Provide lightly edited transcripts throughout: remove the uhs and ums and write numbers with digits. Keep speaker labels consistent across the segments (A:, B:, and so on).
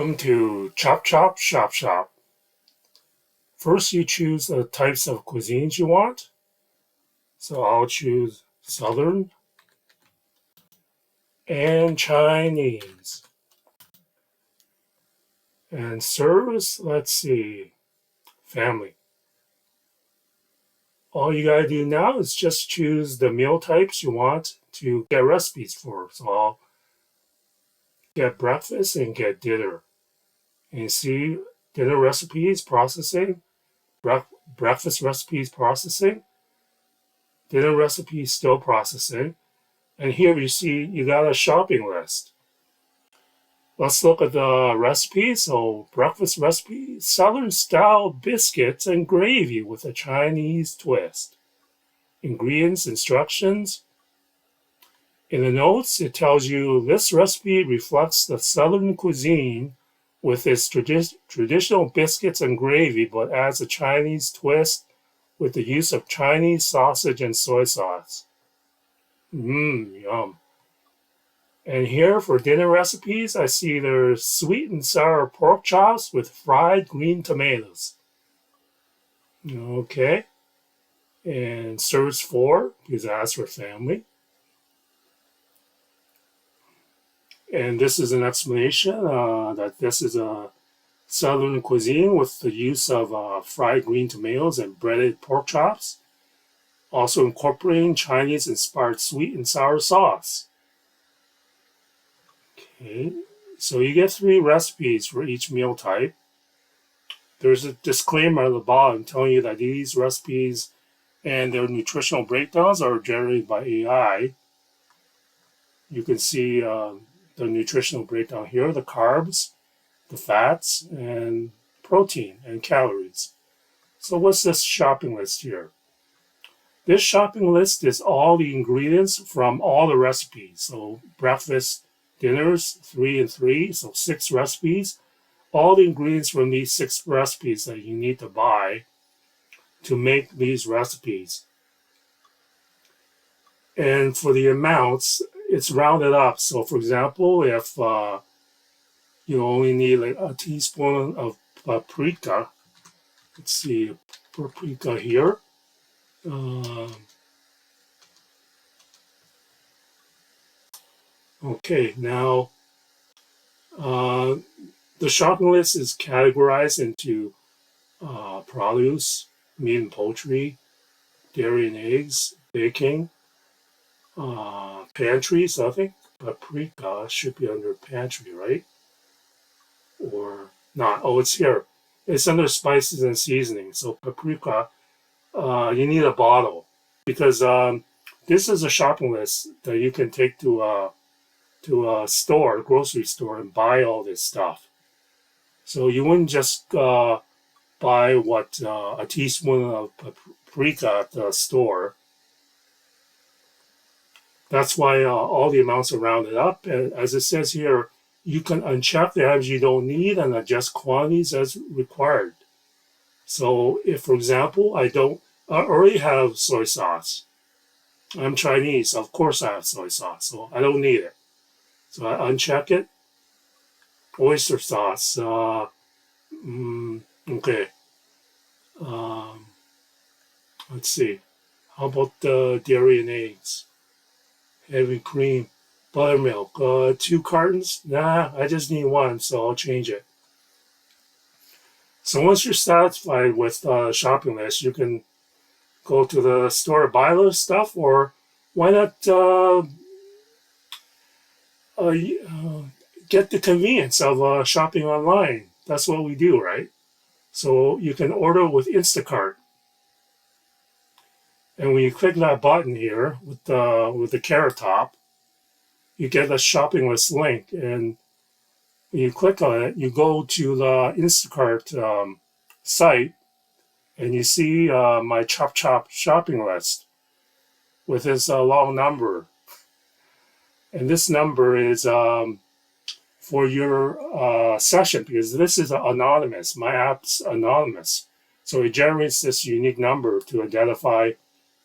A: Welcome to Chop Chop Shop Shop. First, you choose the types of cuisines you want. So I'll choose Southern and Chinese. And serves, let's see, family. All you gotta do now is just choose the meal types you want to get recipes for. So I'll get breakfast and get dinner. And you see dinner recipes processing, breakfast recipes processing, dinner recipes still processing. And here you see you got a shopping list. Let's look at the recipe. So breakfast recipe, Southern style biscuits and gravy with a Chinese twist. Ingredients, instructions. In the notes, it tells you this recipe reflects the Southern cuisine with its traditional biscuits and gravy, but adds a Chinese twist with the use of Chinese sausage and soy sauce. Yum. And here for dinner recipes, I see there's sweet and sour pork chops with fried green tomatoes. Okay. And serves for, because that's for family. And this is an explanation that this is a Southern cuisine with the use of fried green tomatoes and breaded pork chops, also incorporating Chinese-inspired sweet and sour sauce. Okay, so you get 3 recipes for each meal type. There's a disclaimer at the bottom telling you that these recipes and their nutritional breakdowns are generated by AI. You can see the nutritional breakdown here, the carbs, the fats, and protein and calories. So what's this shopping list here? This shopping list is all the ingredients from all the recipes. So breakfast, dinners, 3 and 3, so 6 recipes. All the ingredients from these 6 recipes that you need to buy to make these recipes. And for the amounts, it's rounded up. So for example, if you only need like a teaspoon of paprika, let's see, paprika here. Okay, now the shopping list is categorized into produce, meat and poultry, dairy and eggs, baking, pantry. So I think paprika should be under pantry, right? Or not? Oh, it's here. It's under spices and seasoning. So paprika, you need a bottle because this is a shopping list that you can take to a store, a grocery store, and buy all this stuff. So you wouldn't just buy a teaspoon of paprika at the store. That's why all the amounts are rounded up. And as it says here, you can uncheck the items you don't need and adjust quantities as required. So if, for example, I already have soy sauce. I'm Chinese, of course I have soy sauce, so I don't need it. So I uncheck it. Oyster sauce. Okay. Let's see. How about dairy and eggs? Heavy cream, buttermilk. 2 cartons? Nah, I just need 1, so I'll change it. So once you're satisfied with the shopping list, you can go to the store, buy those stuff, or why not get the convenience of shopping online? That's what we do, right? So you can order with Instacart. And when you click that button here with the carrot top, you get a shopping list link. And when you click on it, you go to the Instacart site, and you see my Chop Chop shopping list with this long number. And this number is for your session because this is anonymous. My app's anonymous. So it generates this unique number to identify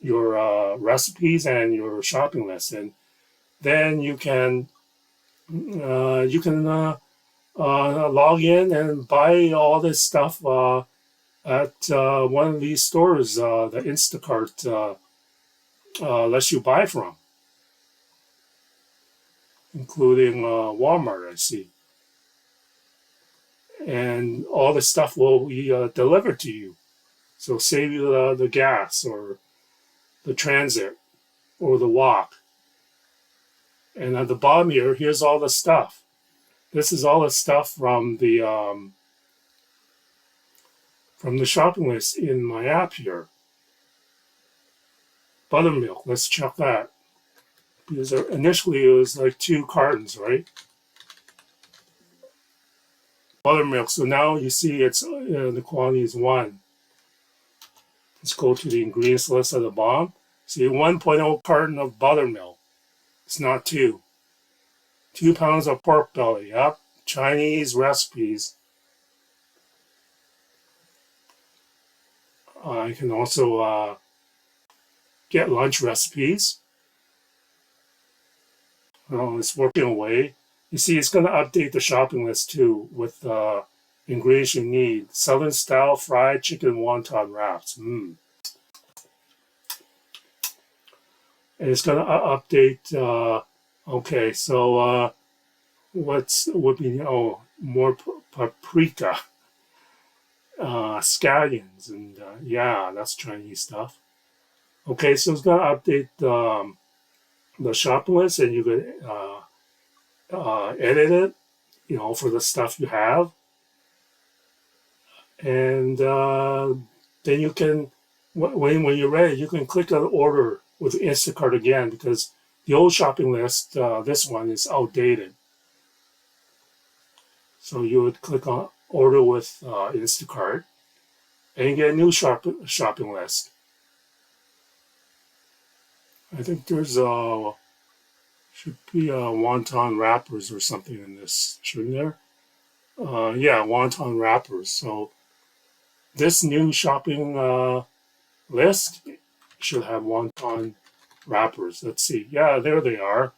A: your recipes and your shopping list. And then you can log in and buy all this stuff at one of these stores that Instacart lets you buy from, including Walmart, I see. And all the stuff will be delivered to you. So save you the gas or the transit or the walk. And at the bottom here, here's all the stuff. This is all the stuff from the shopping list in my app here. Buttermilk, let's check that. Because initially it was like 2 cartons, right? Buttermilk. So now you see it's the quantity is 1. Let's go to the ingredients list at the bottom. See 1.0 carton of buttermilk. It's not 2. 2 pounds of pork belly. Yep. Chinese recipes. You can also get lunch recipes. Well, it's working away. You see, it's going to update the shopping list too with ingredients you need. Southern style fried chicken wonton wraps. And it's going to update. Okay, so would be more paprika, scallions, and yeah, that's Chinese stuff. Okay, so it's going to update the shopping list, and you could edit it, for the stuff you have, and then you can, when you're ready, you can click on order with Instacart again because the old shopping list, this one is outdated. So you would click on order with Instacart and get a new shopping list. I think there's should be wonton wrappers or something in this, shouldn't there? Yeah, wonton wrappers. So this new shopping list should have wonton wrappers. Let's see. Yeah, there they are.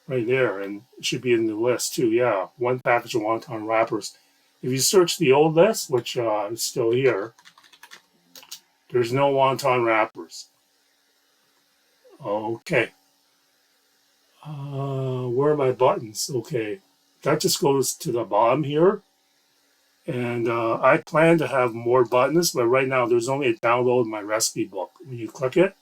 A: Right there. And it should be in the list too. Yeah, 1 package of wonton wrappers. If you search the old list, which is still here, there's no wonton wrappers. Okay. Where are my buttons? Okay. That just goes to the bottom here. And I plan to have more buttons, but right now there's only a download my recipe book. When you click it,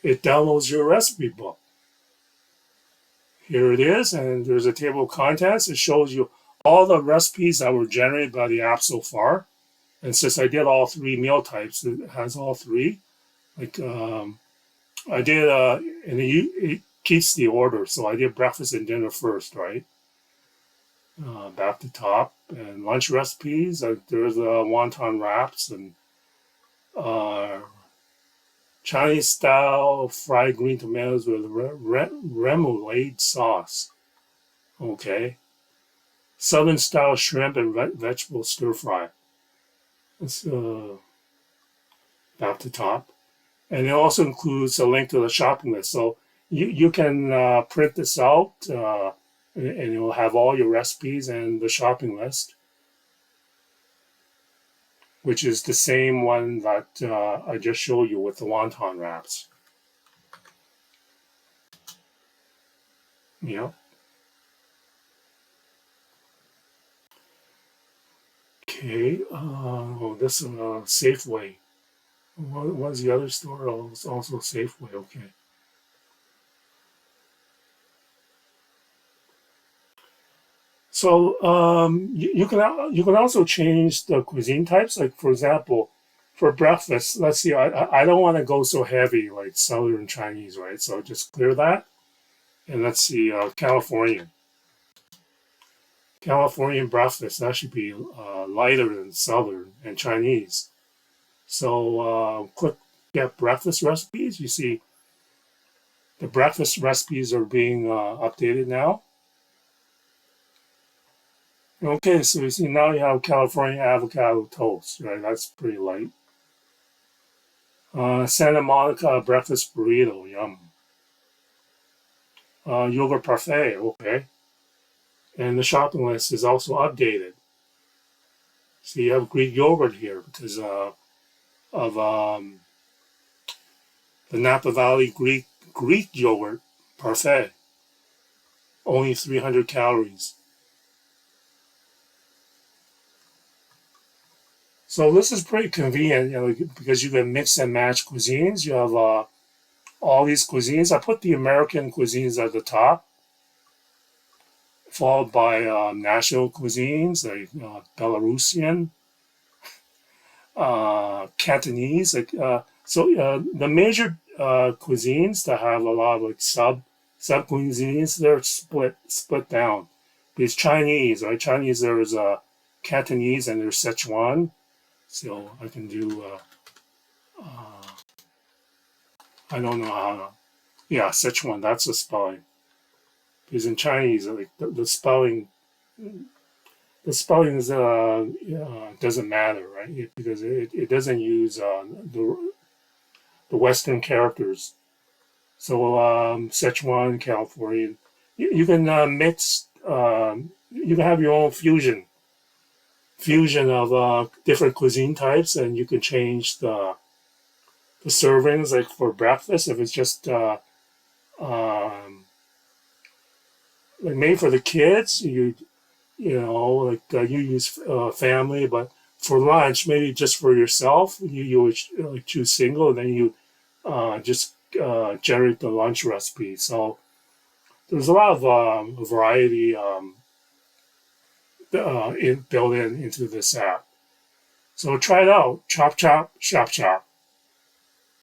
A: it downloads your recipe book. Here it is, and there's a table of contents. It shows you all the recipes that were generated by the app so far. And since I did all 3 meal types, it has all 3. Like I did, and it keeps the order. So I did breakfast and dinner first, right? Back to top, and lunch recipes. There's wonton wraps and Chinese style fried green tomatoes with remoulade sauce. Okay. Southern style shrimp and vegetable stir fry. It's back to top. And it also includes a link to the shopping list. So you can print this out and you'll have all your recipes and the shopping list, which is the same one that I just showed you with the wonton wraps. Yeah. Okay. This is Safeway. What was the other store? Oh, it's also Safeway. Okay. So you can also change the cuisine types. Like for example, for breakfast, let's see. I don't want to go so heavy like Southern Chinese, right? So just clear that, and let's see. Californian breakfast, that should be lighter than Southern and Chinese. So click get breakfast recipes. You see the breakfast recipes are being updated now. Okay, so you see now you have California avocado toast, right? That's pretty light. Santa Monica breakfast burrito, yum. yogurt parfait. Okay. And the shopping list is also updated. So you have Greek yogurt here because of the Napa Valley Greek yogurt parfait, only 300 calories. So this is pretty convenient, because you can mix and match cuisines. You have all these cuisines. I put the American cuisines at the top, followed by national cuisines like Belarusian, Cantonese. The major cuisines that have a lot of like sub cuisines, they're split down. There's Chinese, right? Chinese, there's Cantonese and there's Sichuan. So I can do I don't know how to, yeah, Sichuan. That's the spelling. Because in Chinese, like the spelling is doesn't matter, right? Because it doesn't use the Western characters. So Sichuan, California, you can mix. You can have your own fusion of different cuisine types, and you can change the servings. Like for breakfast, if it's just like made for the kids, you use family, but for lunch, maybe just for yourself, you would like choose single, and then you just generate the lunch recipe. So there's a lot of variety built into this app. So try it out. Chop, chop, shop, chop.